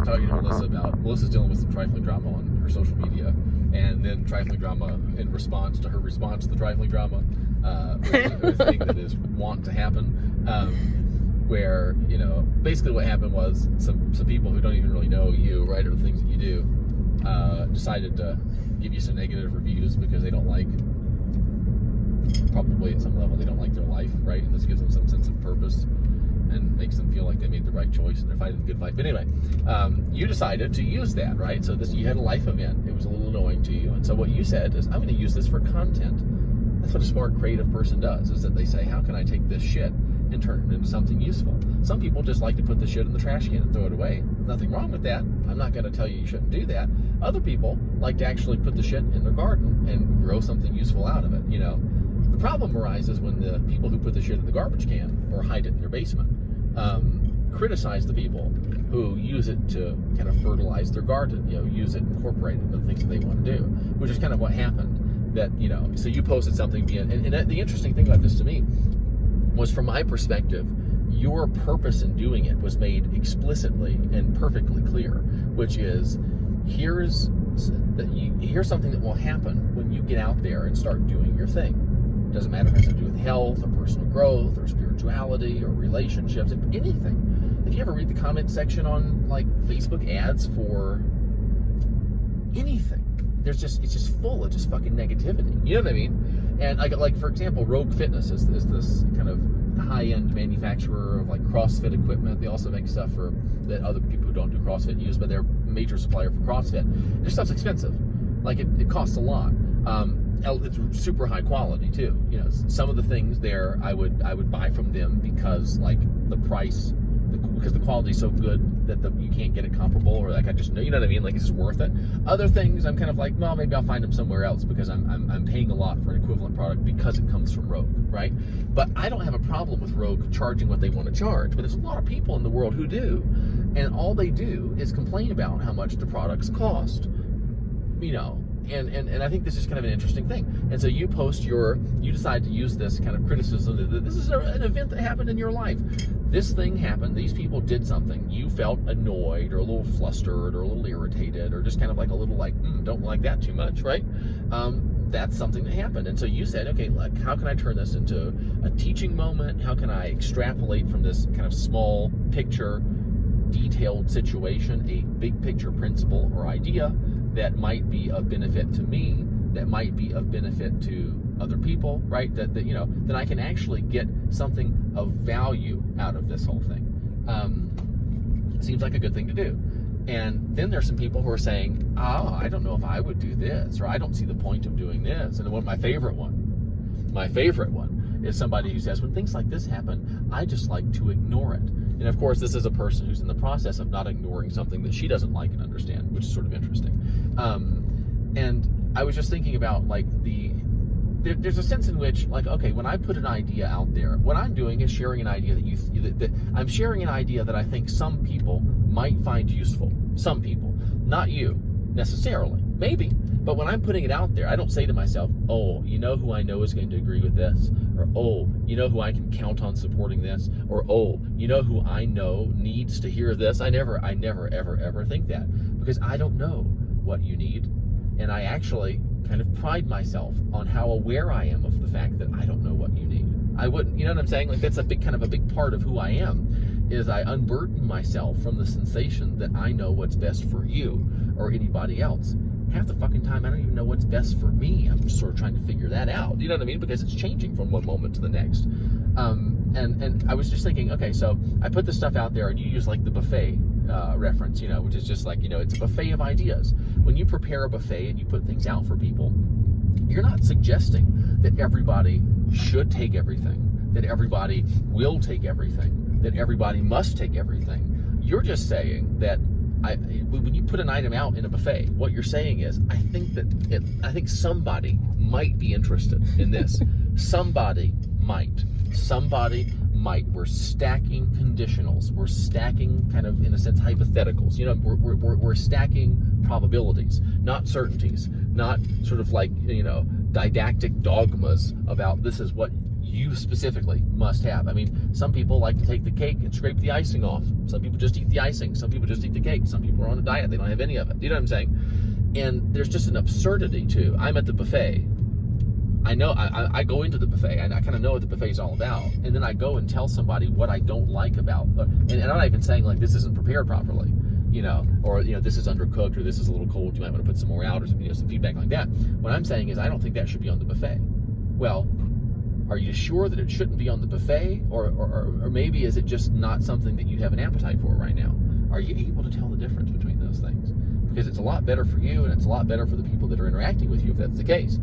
talking to Melissa's dealing with some trifling drama on her social media, and then trifling drama in response to her response to the trifling drama, a thing that is wont to happen, where, you know, basically what happened was some people who don't even really know you, right, or the things that you do, decided to give you some negative reviews because they don't like, probably at some level, they don't like their life, right, and this gives them some sense of purpose and makes them feel like they made the right choice and they're fighting the good fight. But anyway, you decided to use that, right? So you had a life event. It was a little annoying to you. And so what you said is, I'm going to use this for content. That's what a smart, creative person does, is that they say, how can I take this shit and turn it into something useful? Some people just like to put the shit in the trash can and throw it away. Nothing wrong with that. I'm not going to tell you shouldn't do that. Other people like to actually put the shit in their garden and grow something useful out of it, you know. The problem arises when the people who put the shit in the garbage can or hide it in their basement criticize the people who use it to kind of fertilize their garden, you know, use it, incorporate it into the things that they want to do, which is kind of what happened. That, you know, so you posted something, and the interesting thing about this to me was, from my perspective, your purpose in doing it was made explicitly and perfectly clear, which is, here's something that will happen when you get out there and start doing your thing. It doesn't matter if it has to do with health or personal growth or spirituality or relationships, anything. If you ever read the comment section on like Facebook ads for anything, it's just full of just fucking negativity. You know what I mean? And like for example, Rogue Fitness is this kind of high-end manufacturer of like CrossFit equipment. They also make stuff for that other people who don't do CrossFit use, but they're a major supplier for CrossFit. Their stuff's expensive. Like it costs a lot. It's super high quality too. You know, some of the things there I would buy from them because like the price, because the quality is so good that you can't get it comparable, or like I just know, you know what I mean? Like it's just worth it. Other things I'm kind of like, well, maybe I'll find them somewhere else because I'm paying a lot for an equivalent product because it comes from Rogue, right? But I don't have a problem with Rogue charging what they want to charge, but there's a lot of people in the world who do, and all they do is complain about how much the products cost, you know. And I think this is kind of an interesting thing. And so you decide to use this kind of criticism. This is an event that happened in your life. This thing happened. These people did something. You felt annoyed or a little flustered or a little irritated or just kind of like a little like, don't like that too much, right? That's something that happened. And so you said, okay, like, how can I turn this into a teaching moment? How can I extrapolate from this kind of small picture, detailed situation, a big picture principle or idea that might be of benefit to me, that might be of benefit to other people, right? That you know, then I can actually get something of value out of this whole thing. Seems like a good thing to do. And then there's some people who are saying, I don't know if I would do this, or I don't see the point of doing this. And my favorite one is somebody who says, when things like this happen, I just like to ignore it. And of course, this is a person who's in the process of not ignoring something that she doesn't like and understand, which is sort of interesting. And I was just thinking about like there's a sense in which, like, okay, when I put an idea out there, what I'm doing is sharing an idea that I'm sharing an idea that I think some people might find useful. Some people, not you necessarily, maybe. But when I'm putting it out there, I don't say to myself, oh, you know who I know is going to agree with this? Or, oh, you know who I can count on supporting this? Or, oh, you know who I know needs to hear this? I never, ever think that, because I don't know what you need. And I actually kind of pride myself on how aware I am of the fact that I don't know what you need. I wouldn't, you know what I'm saying? Like, that's a big part of who I am, is I unburden myself from the sensation that I know what's best for you or anybody else. Half the fucking time, I don't even know what's best for me. I'm just sort of trying to figure that out. You know what I mean? Because it's changing from one moment to the next. And I was just thinking, okay, so I put this stuff out there, and you use like the buffet reference, you know, which is just like, you know, it's a buffet of ideas. When you prepare a buffet and you put things out for people, you're not suggesting that everybody should take everything, that everybody will take everything, that everybody must take everything. You're just saying that when you put an item out in a buffet, what you're saying is, I think somebody might be interested in this. Somebody might. We're stacking conditionals. We're stacking, kind of, in a sense, hypotheticals. You know, we're stacking probabilities, not certainties, not sort of like, you know, didactic dogmas about this is what you specifically must have. I mean, some people like to take the cake and scrape the icing off. Some people just eat the icing. Some people just eat the cake. Some people are on a diet. They don't have any of it. You know what I'm saying? And there's just an absurdity to, I'm at the buffet. I know, I go into the buffet, and I kind of know what the buffet is all about. And then I go and tell somebody what I don't like about, and I'm not even saying like this isn't prepared properly, you know, or, you know, this is undercooked, or this is a little cold, you might want to put some more out, or some, you know, some feedback like that. What I'm saying is I don't think that should be on the buffet. Well, are you sure that it shouldn't be on the buffet? Or maybe is it just not something that you have an appetite for right now? Are you able to tell the difference between those things? Because it's a lot better for you, and it's a lot better for the people that are interacting with you if that's the case.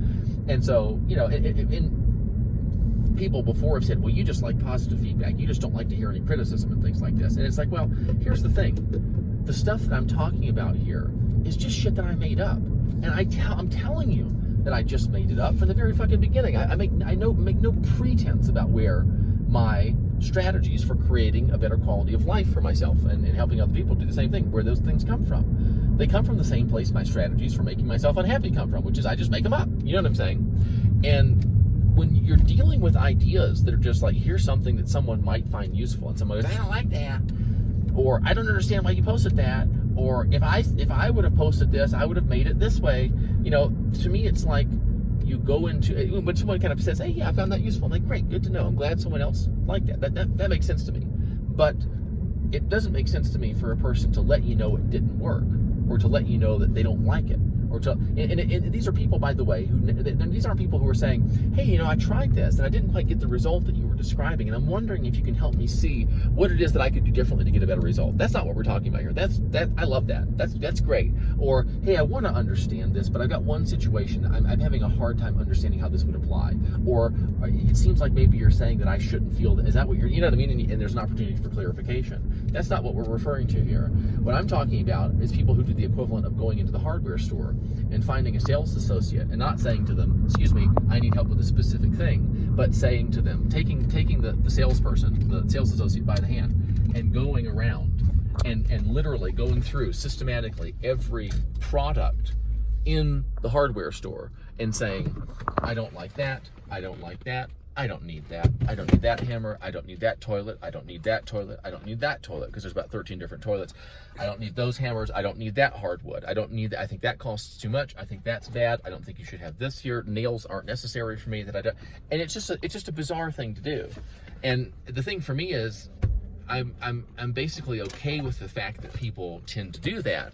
And so, you know, and people before have said, well, you just like positive feedback. You just don't like to hear any criticism and things like this. And it's like, well, here's the thing. The stuff that I'm talking about here is just shit that I made up. And I'm telling you that I just made it up from the very fucking beginning. I make no pretense about where my strategies for creating a better quality of life for myself and helping other people do the same thing, where those things come from. They come from the same place my strategies for making myself unhappy come from, which is I just make them up. You know what I'm saying? And when you're dealing with ideas that are just like, here's something that someone might find useful, and someone goes, I don't like that, or I don't understand why you posted that, or if I would have posted this, I would have made it this way. You know, to me, it's like you go into, when someone kind of says, hey, yeah, I found that useful. I'm like, great, good to know. I'm glad someone else liked that. That makes sense to me. But it doesn't make sense to me for a person to let you know it didn't work, or to let you know that they don't like it, or to, and these are people, by the way, these aren't people who are saying, hey, you know, I tried this and I didn't quite get the result that you were describing, and I'm wondering if you can help me see what it is that I could do differently to get a better result. That's not what we're talking about here. I love that. That's great. Or, hey, I want to understand this, but I've got one situation. I'm having a hard time understanding how this would apply. Or it seems like maybe you're saying that I shouldn't feel that. Is that what you know what I mean? And there's an opportunity for clarification. That's not what we're referring to here. What I'm talking about is people who do the equivalent of going into the hardware store and finding a sales associate and not saying to them, excuse me, I need help with a specific thing, but saying to them, taking the salesperson, the sales associate by the hand, and going around and literally going through systematically every product in the hardware store and saying, I don't like that, I don't like that, I don't need that, I don't need that hammer, I don't need that toilet, I don't need that toilet, I don't need that toilet, because there's about 13 different toilets. I don't need those hammers, I don't need that hardwood, I don't need that, I think that costs too much, I think that's bad, I don't think you should have this here, nails aren't necessary for me, that I don't, and it's just a bizarre thing to do. And the thing for me is, I'm basically okay with the fact that people tend to do that,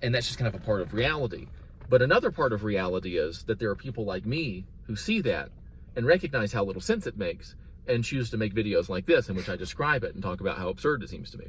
and that's just kind of a part of reality. But another part of reality is that there are people like me who see that and recognize how little sense it makes and choose to make videos like this in which I describe it and talk about how absurd it seems to me.